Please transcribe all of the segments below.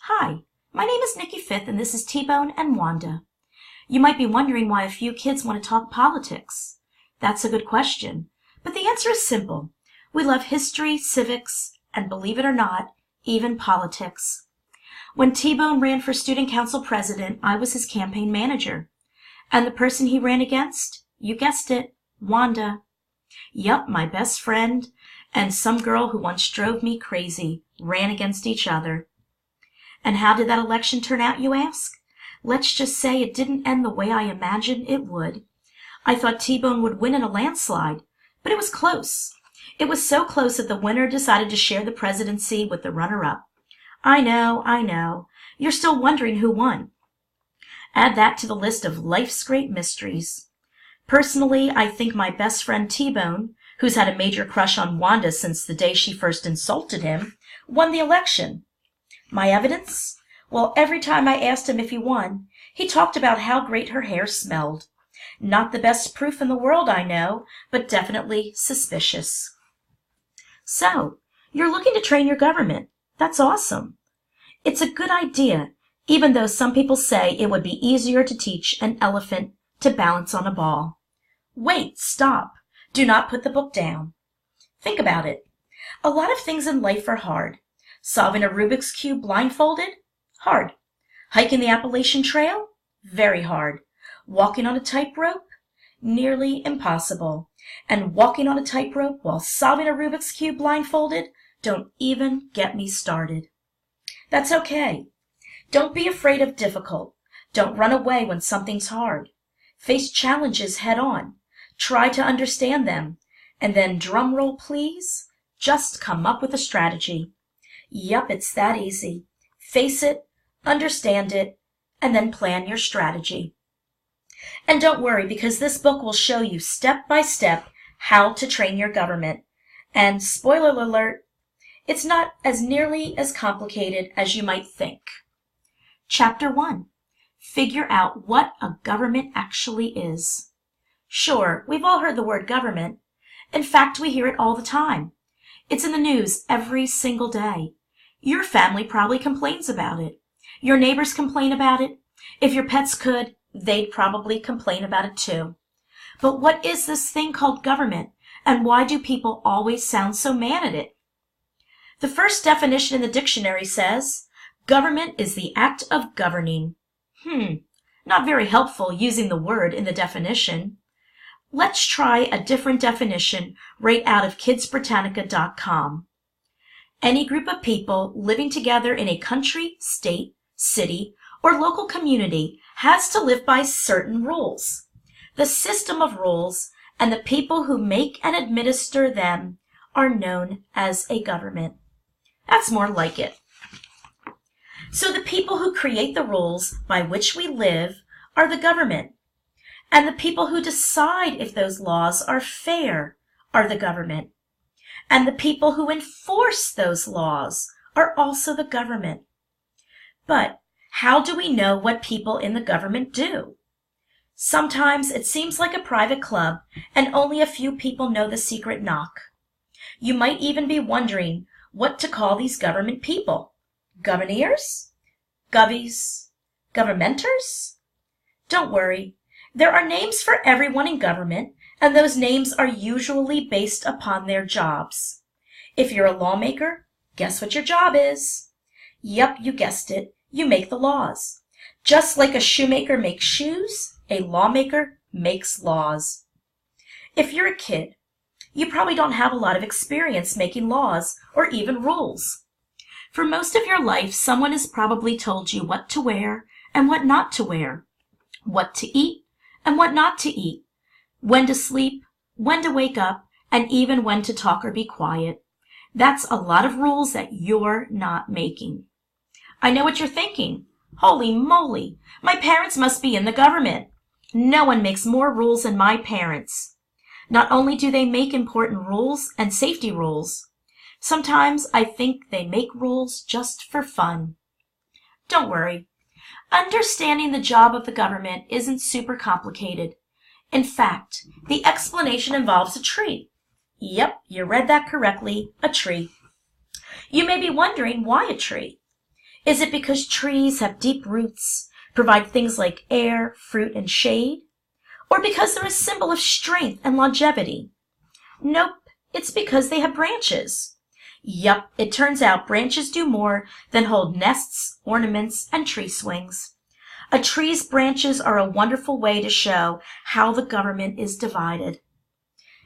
Hi, my name is Nikki Fifth and this is T-Bone and Wanda. You might be wondering why a few kids want to talk politics. That's a good question, but the answer is simple. We love history, civics, and believe it or not, even politics. When T-Bone ran for student council president, I was his campaign manager. And the person he ran against? You guessed it, Wanda. Yup, my best friend and some girl who once drove me crazy ran against each other. And how did that election turn out, you ask? Let's just say it didn't end the way I imagined it would. I thought T-Bone would win in a landslide, but it was close. It was so close that the winner decided to share the presidency with the runner-up. I know. You're still wondering who won. Add that to the list of life's great mysteries. Personally, I think my best friend T-Bone, who's had a major crush on Wanda since the day she first insulted him, won the election. My evidence? Well, every time I asked him if he won, he talked about how great her hair smelled. Not the best proof in the world, I know, but definitely suspicious. So, you're looking to train your government. That's awesome. It's a good idea, even though some people say it would be easier to teach an elephant to balance on a ball. Wait, stop. Do not put the book down. Think about it. A lot of things in life are hard. Solving a Rubik's Cube blindfolded? Hard. Hiking the Appalachian Trail? Very hard. Walking on a tightrope? Nearly impossible. And walking on a tightrope while solving a Rubik's Cube blindfolded? Don't even get me started. That's okay. Don't be afraid of difficult. Don't run away when something's hard. Face challenges head on. Try to understand them. And then, drum roll please, just come up with a strategy. Yup, it's that easy. Face it, understand it, and then plan your strategy. And don't worry, because this book will show you step by step how to train your government. And spoiler alert, it's not as nearly as complicated as you might think. Chapter 1. Figure out what a government actually is. Sure, we've all heard the word government. In fact, we hear it all the time. It's in the news every single day. Your family probably complains about it. Your neighbors complain about it. If your pets could, they'd probably complain about it too. But what is this thing called government, and why do people always sound so mad at it? The first definition in the dictionary says, government is the act of governing. Not very helpful using the word in the definition. Let's try a different definition right out of kidsbritannica.com. Any group of people living together in a country, state, city, or local community has to live by certain rules. The system of rules and the people who make and administer them are known as a government. That's more like it. So the people who create the rules by which we live are the government. And the people who decide if those laws are fair are the government. And the people who enforce those laws are also the government. But how do we know what people in the government do? Sometimes it seems like a private club and only a few people know the secret knock. You might even be wondering what to call these government people. Governors? Govies? Governmenters? Don't worry. There are names for everyone in government, and those names are usually based upon their jobs. If you're a lawmaker, guess what your job is? Yep, you guessed it. You make the laws. Just like a shoemaker makes shoes, a lawmaker makes laws. If you're a kid, you probably don't have a lot of experience making laws or even rules. For most of your life, someone has probably told you what to wear and what not to wear, what to eat and what not to eat, when to sleep, when to wake up, and even when to talk or be quiet. That's a lot of rules that you're not making. I know what you're thinking. Holy moly, my parents must be in the government. No one makes more rules than my parents. Not only do they make important rules and safety rules, sometimes I think they make rules just for fun. Don't worry. Understanding the job of the government isn't super complicated. In fact, the explanation involves a tree. Yep, you read that correctly, a tree. You may be wondering why a tree. Is it because trees have deep roots, provide things like air, fruit, and shade? Or because they're a symbol of strength and longevity? Nope, it's because they have branches. Yup, it turns out branches do more than hold nests, ornaments, and tree swings. A tree's branches are a wonderful way to show how the government is divided.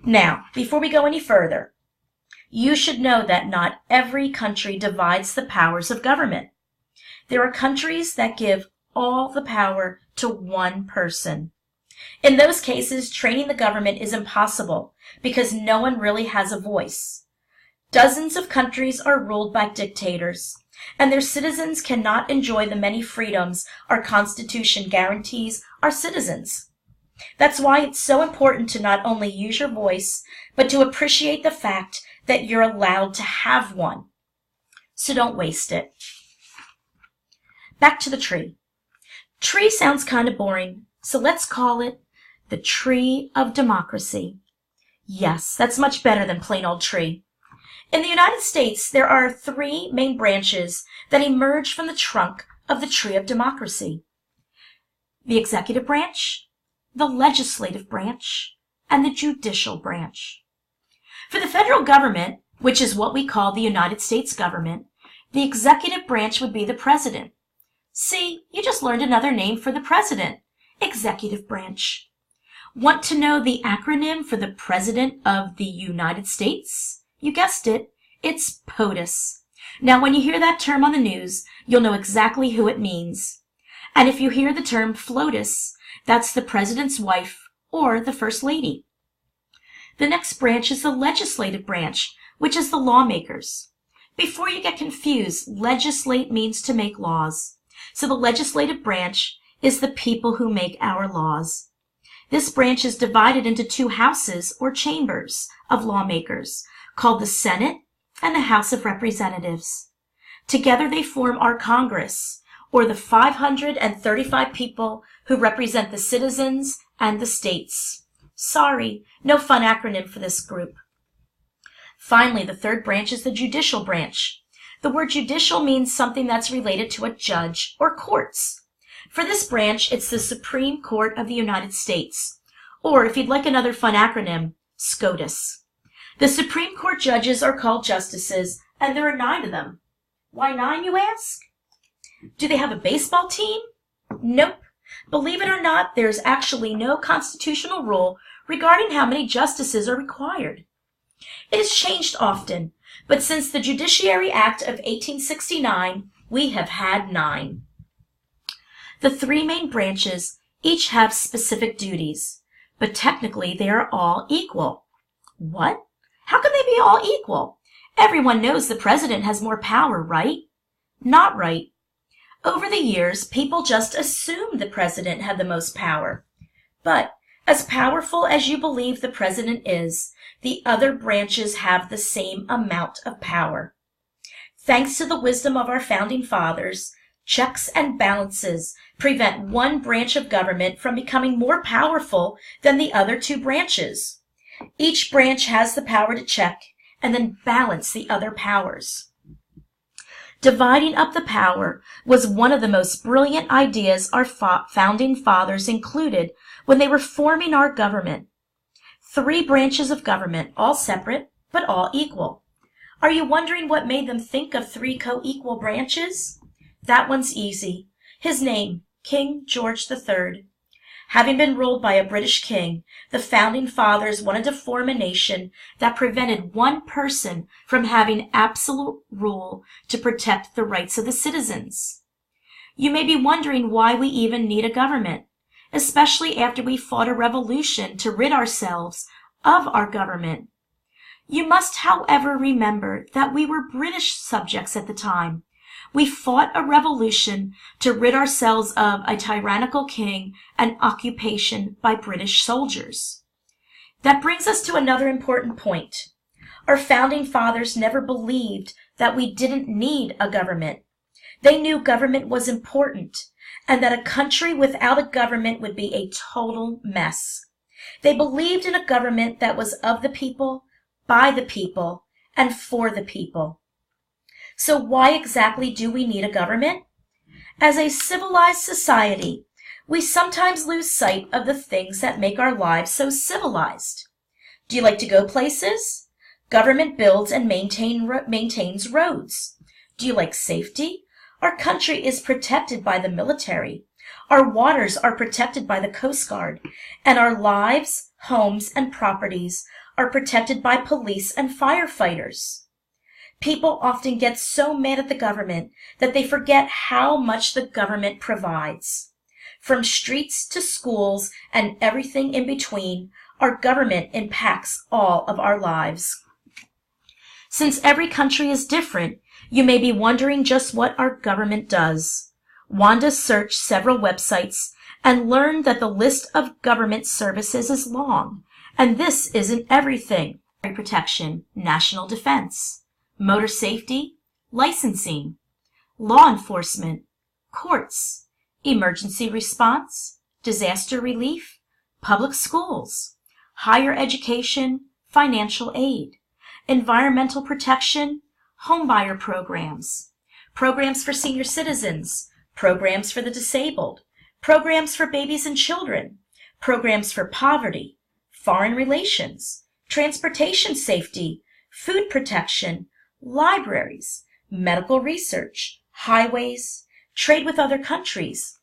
Now, before we go any further, you should know that not every country divides the powers of government. There are countries that give all the power to one person. In those cases, training the government is impossible because no one really has a voice. Dozens of countries are ruled by dictators, and their citizens cannot enjoy the many freedoms our Constitution guarantees our citizens. That's why it's so important to not only use your voice, but to appreciate the fact that you're allowed to have one. So don't waste it. Back to the tree. Tree sounds kind of boring, so let's call it the tree of democracy. Yes, that's much better than plain old tree. In the United States, there are 3 main branches that emerge from the trunk of the tree of democracy: the executive branch, the legislative branch, and the judicial branch. For the federal government, which is what we call the United States government, the executive branch would be the president. See, you just learned another name for the president, executive branch. Want to know the acronym for the President of the United States? You guessed it, it's POTUS. Now, when you hear that term on the news, you'll know exactly who it means. And if you hear the term FLOTUS, that's the president's wife or the first lady. The next branch is the legislative branch, which is the lawmakers. Before you get confused, legislate means to make laws. So the legislative branch is the people who make our laws. This branch is divided into 2 houses or chambers of lawmakers called the Senate and the House of Representatives. Together they form our Congress, or the 535 people who represent the citizens and the states. Sorry, no fun acronym for this group. Finally, the third branch is the judicial branch. The word judicial means something that's related to a judge or courts. For this branch, it's the Supreme Court of the United States, or if you'd like another fun acronym, SCOTUS. The Supreme Court judges are called justices, and there are 9 of them. Why 9, you ask? Do they have a baseball team? Nope. Believe it or not, there's actually no constitutional rule regarding how many justices are required. It has changed often, but since the Judiciary Act of 1869, we have had 9. The 3 main branches each have specific duties, but technically they are all equal. What? How can they be all equal? Everyone knows the president has more power, right? Not right. Over the years, people just assumed the president had the most power. But as powerful as you believe the president is, the other branches have the same amount of power. Thanks to the wisdom of our founding fathers, checks and balances prevent one branch of government from becoming more powerful than the other 2 branches. Each branch has the power to check and then balance the other powers. Dividing up the power was one of the most brilliant ideas our founding fathers included when they were forming our government. 3 branches of government, all separate, but all equal. Are you wondering what made them think of 3 co-equal branches? That one's easy. His name, King George III. Having been ruled by a British king, the founding fathers wanted to form a nation that prevented one person from having absolute rule to protect the rights of the citizens. You may be wondering why we even need a government, especially after we fought a revolution to rid ourselves of our government. You must, however, remember that we were British subjects at the time. We fought a revolution to rid ourselves of a tyrannical king and occupation by British soldiers. That brings us to another important point. Our founding fathers never believed that we didn't need a government. They knew government was important and that a country without a government would be a total mess. They believed in a government that was of the people, by the people, and for the people. So why exactly do we need a government? As a civilized society, we sometimes lose sight of the things that make our lives so civilized. Do you like to go places? Government builds and maintains roads. Do you like safety? Our country is protected by the military. Our waters are protected by the Coast Guard. And our lives, homes, and properties are protected by police and firefighters. People often get so mad at the government that they forget how much the government provides. From streets to schools and everything in between, our government impacts all of our lives. Since every country is different, you may be wondering just what our government does. Wanda searched several websites and learned that the list of government services is long, and this isn't everything. Protection, national defense, motor safety, licensing, law enforcement, courts, emergency response, disaster relief, public schools, higher education, financial aid, environmental protection, homebuyer programs, programs for senior citizens, programs for the disabled, programs for babies and children, programs for poverty, foreign relations, transportation safety, food protection, libraries, medical research, highways, trade with other countries,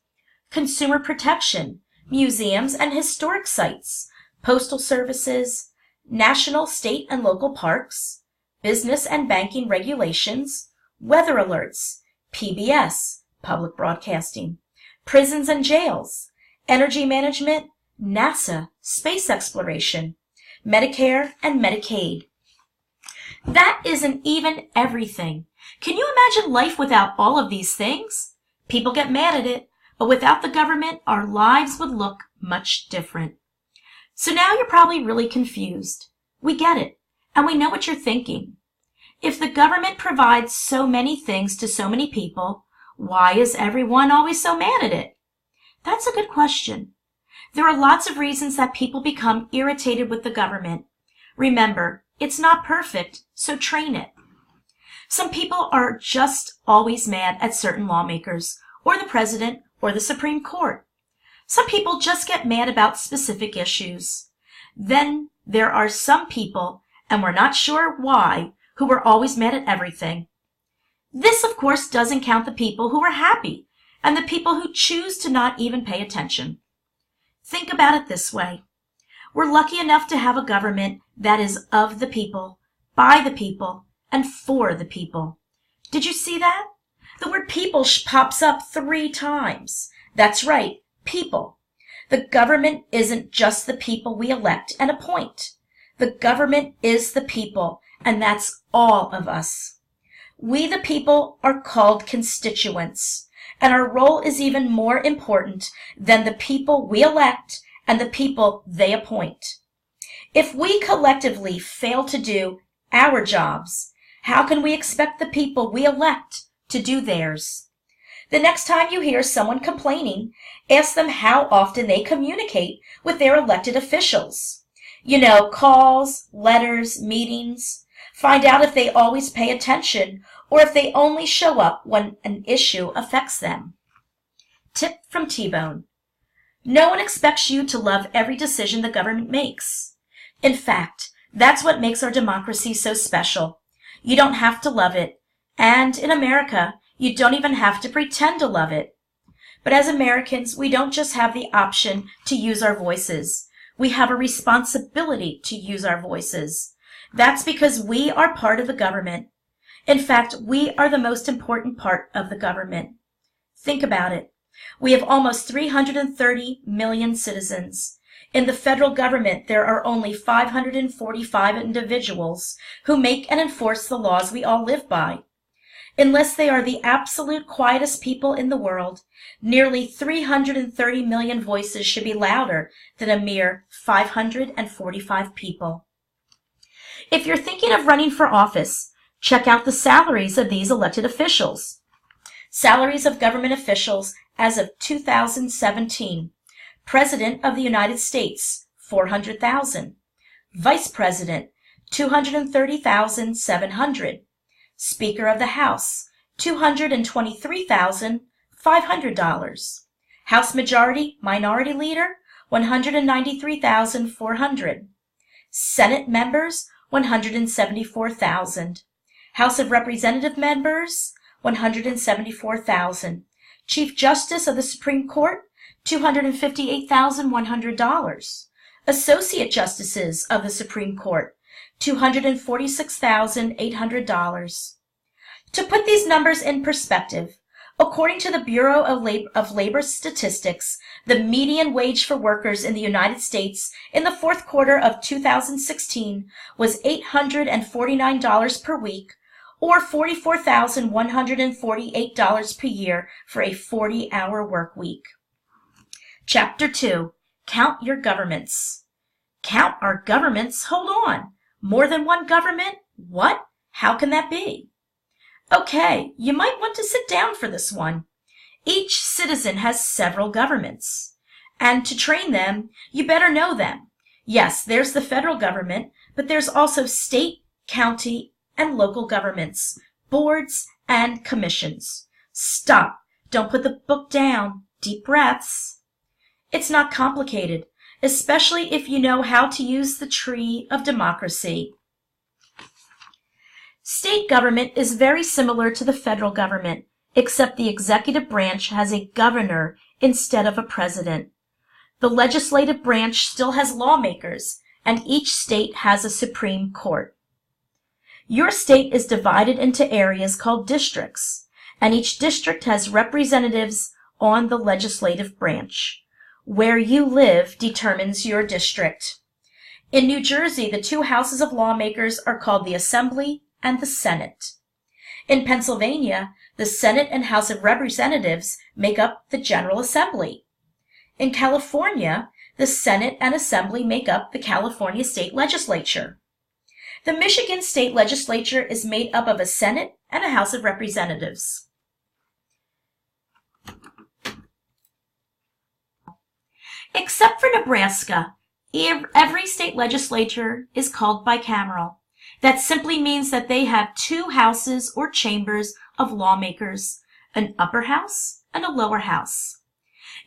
consumer protection, museums and historic sites, postal services, national, state, and local parks, business and banking regulations, weather alerts, PBS, public broadcasting, prisons and jails, energy management, NASA, space exploration, Medicare, and Medicaid. That isn't even everything. Can you imagine life without all of these things? People get mad at it, but without the government, our lives would look much different. So now you're probably really confused. We get it, and we know what you're thinking. If the government provides so many things to so many people, why is everyone always so mad at it? That's a good question. There are lots of reasons that people become irritated with the government. Remember, it's not perfect, so train it. Some people are just always mad at certain lawmakers, or the president, or the Supreme Court. Some people just get mad about specific issues. Then there are some people, and we're not sure why, who are always mad at everything. This, of course, doesn't count the people who are happy, and the people who choose to not even pay attention. Think about it this way. We're lucky enough to have a government that is of the people, by the people, and for the people. Did you see that? The word people pops up 3 times. That's right, people. The government isn't just the people we elect and appoint. The government is the people, and that's all of us. We the people are called constituents, and our role is even more important than the people we elect and the people they appoint. If we collectively fail to do our jobs, how can we expect the people we elect to do theirs? The next time you hear someone complaining, ask them how often they communicate with their elected officials. Calls, letters, meetings. Find out if they always pay attention or if they only show up when an issue affects them. Tip from T-Bone. No one expects you to love every decision the government makes. In fact, that's what makes our democracy so special. You don't have to love it. And in America, you don't even have to pretend to love it. But as Americans, we don't just have the option to use our voices. We have a responsibility to use our voices. That's because we are part of the government. In fact, we are the most important part of the government. Think about it. We have almost 330 million citizens. In the federal government, there are only 545 individuals who make and enforce the laws we all live by. Unless they are the absolute quietest people in the world, nearly 330 million voices should be louder than a mere 545 people. If you're thinking of running for office, check out the salaries of these elected officials. Salaries of government officials as of 2017. President of the United States, $400,000. Vice President, $230,700. Speaker of the House, $223,500. House Majority Minority Leader, $193,400. Senate members, $174,000. House of Representative members, $174,000. Chief Justice of the Supreme Court, $258,100. Associate Justices of the Supreme Court, $246,800. To put these numbers in perspective, according to the Bureau of Labor Statistics, the median wage for workers in the United States in the fourth quarter of 2016 was $849 per week, or $44,148 per year for a 40-hour work week. Chapter 2. Count your governments. Count our governments? Hold on. More than one government? What? How can that be? Okay, you might want to sit down for this one. Each citizen has several governments. And to train them, you better know them. Yes, there's the federal government, but there's also state, county, and local governments, boards, and commissions. Stop. Don't put the book down. Deep breaths. It's not complicated, especially if you know how to use the tree of democracy. State government is very similar to the federal government, except the executive branch has a governor instead of a president. The legislative branch still has lawmakers, and each state has a Supreme Court. Your state is divided into areas called districts, and each district has representatives on the legislative branch. Where you live determines your district. In New Jersey, the two houses of lawmakers are called the Assembly and the Senate. In Pennsylvania, the Senate and House of Representatives make up the General Assembly. In California, the Senate and Assembly make up the California State Legislature. The Michigan State Legislature is made up of a Senate and a House of Representatives. Except for Nebraska, every state legislature is called bicameral. That simply means that they have two houses or chambers of lawmakers, an upper house and a lower house.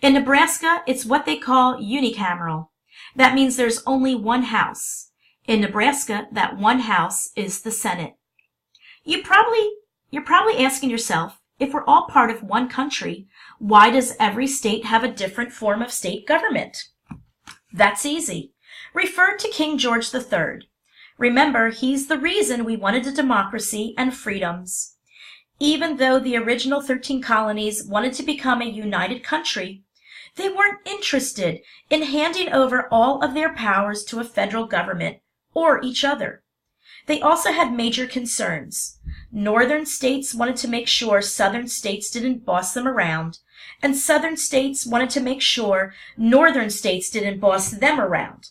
In Nebraska, it's what they call unicameral. That means there's only one house. In Nebraska, that one house is the Senate. You're probably asking yourself, if we're all part of one country, why does every state have a different form of state government? That's easy. Refer to King George III. Remember, he's the reason we wanted a democracy and freedoms. Even though the original 13 colonies wanted to become a united country, they weren't interested in handing over all of their powers to a federal government or each other. They also had major concerns. Northern states wanted to make sure southern states didn't boss them around, and southern states wanted to make sure northern states didn't boss them around.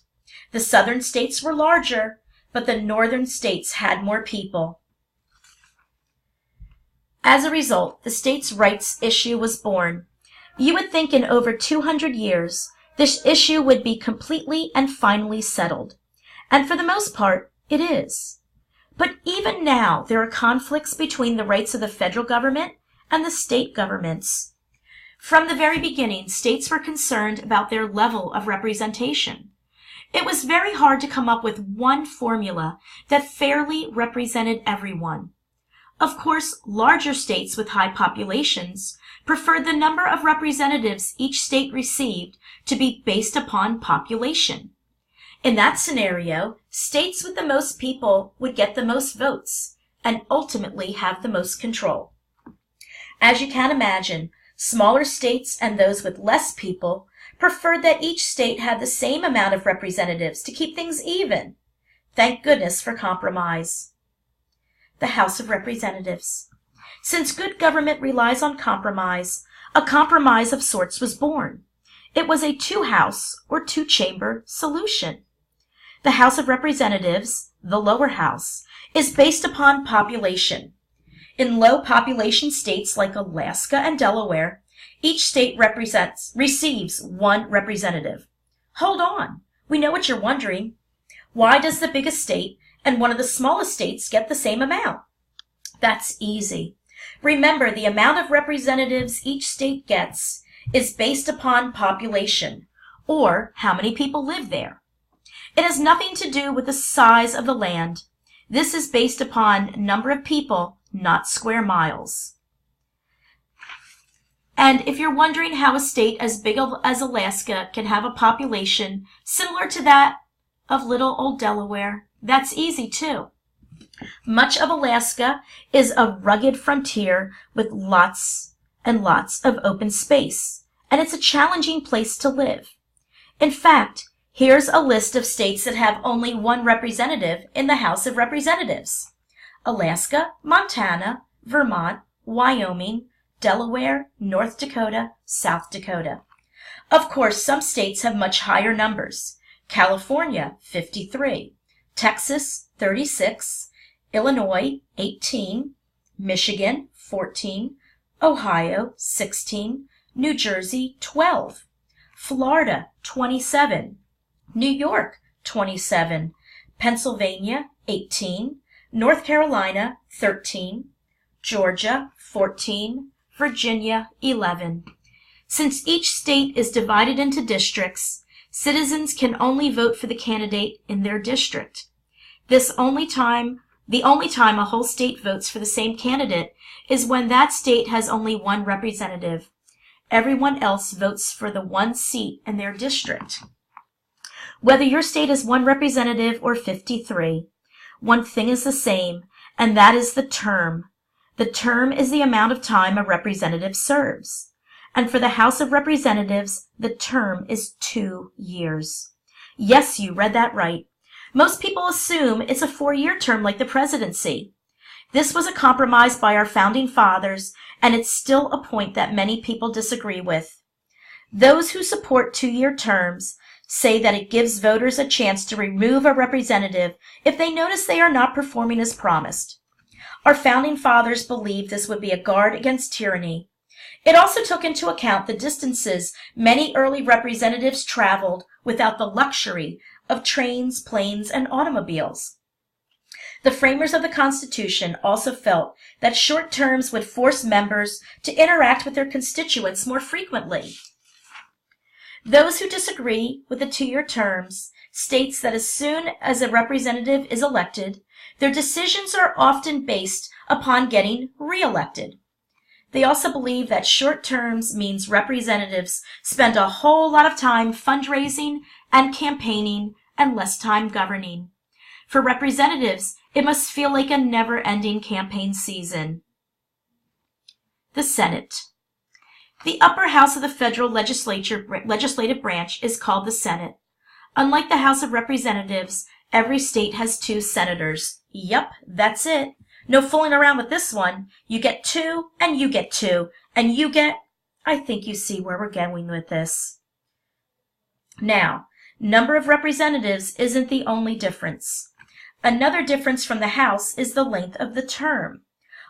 The southern states were larger, but the northern states had more people. As a result, the states' rights issue was born. You would think in over 200 years, this issue would be completely and finally settled. And for the most part, it is. But even now, there are conflicts between the rights of the federal government and the state governments. From the very beginning, states were concerned about their level of representation. It was very hard to come up with one formula that fairly represented everyone. Of course, larger states with high populations preferred the number of representatives each state received to be based upon population. In that scenario, states with the most people would get the most votes and ultimately have the most control. As you can imagine, smaller states and those with less people preferred that each state have the same amount of representatives to keep things even. Thank goodness for compromise. The House of Representatives. Since good government relies on compromise, a compromise of sorts was born. It was a two-house or two-chamber solution. The House of Representatives, the lower house, is based upon population. In low population states like Alaska and Delaware, each state receives one representative. Hold on, we know what you're wondering. Why does the biggest state and one of the smallest states get the same amount? That's easy. Remember, the amount of representatives each state gets is based upon population, or how many people live there. It has nothing to do with the size of the land. This is based upon number of people, not square miles. And if you're wondering how a state as big as Alaska can have a population similar to that of little old Delaware, that's easy too. Much of Alaska is a rugged frontier with lots and lots of open space, and it's a challenging place to live. In fact, here's a list of states that have only one representative in the House of Representatives: Alaska, Montana, Vermont, Wyoming, Delaware, North Dakota, South Dakota. Of course, some states have much higher numbers. California, 53, Texas, 36, Illinois, 18, Michigan, 14, Ohio, 16, New Jersey, 12, Florida, 27, New York, 27, Pennsylvania, 18, North Carolina, 13, Georgia, 14, Virginia, 11. Since each state is divided into districts, citizens can only vote for the candidate in their district. The only time a whole state votes for the same candidate is when that state has only one representative. Everyone else votes for the one seat in their district. Whether your state has one representative or 53, one thing is the same, and that is the term. The term is the amount of time a representative serves. And for the House of Representatives, the term is 2 years. Yes, you read that right. Most people assume it's a 4-year term like the presidency. This was a compromise by our founding fathers, and it's still a point that many people disagree with. Those who support 2-year terms say that it gives voters a chance to remove a representative if they notice they are not performing as promised. Our founding fathers believed this would be a guard against tyranny. It also took into account the distances many early representatives traveled without the luxury of trains, planes, and automobiles. The framers of the Constitution also felt that short terms would force members to interact with their constituents more frequently. Those who disagree with the 2-year terms states that as soon as a representative is elected, their decisions are often based upon getting re-elected. They also believe that short terms means representatives spend a whole lot of time fundraising and campaigning and less time governing. For representatives, it must feel like a never-ending campaign season. The Senate. The upper house of the federal legislative branch is called the Senate. Unlike the House of Representatives, every state has 2 senators. Yep, that's it. No fooling around with this one. You get 2, and you get 2, and you get... I think you see where we're going with this. Now, number of representatives isn't the only difference. Another difference from the House is the length of the term.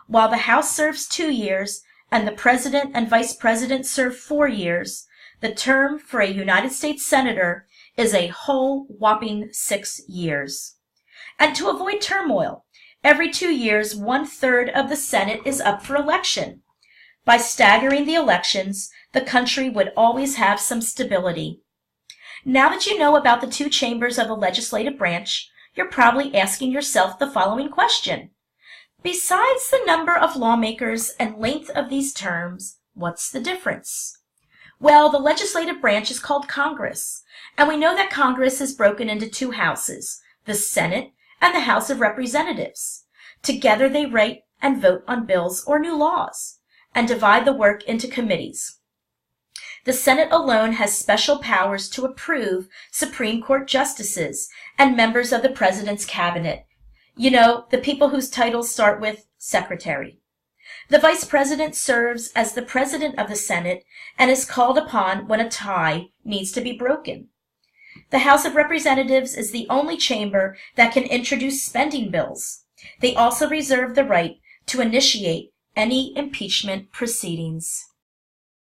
While the House serves 2 years, and the President and Vice President serve 4 years, the term for a United States Senator is a whole whopping 6 years. And to avoid turmoil, every 2 years, 1/3 of the Senate is up for election. By staggering the elections, the country would always have some stability. Now that you know about the 2 chambers of the legislative branch, you're probably asking yourself the following question. Besides the number of lawmakers and length of these terms, what's the difference? Well, the legislative branch is called Congress, and we know that Congress is broken into 2 houses, the Senate and the House of Representatives. Together they write and vote on bills or new laws, and divide the work into committees. The Senate alone has special powers to approve Supreme Court justices and members of the President's cabinet. You know, the people whose titles start with Secretary. The Vice President serves as the President of the Senate and is called upon when a tie needs to be broken. The House of Representatives is the only chamber that can introduce spending bills. They also reserve the right to initiate any impeachment proceedings.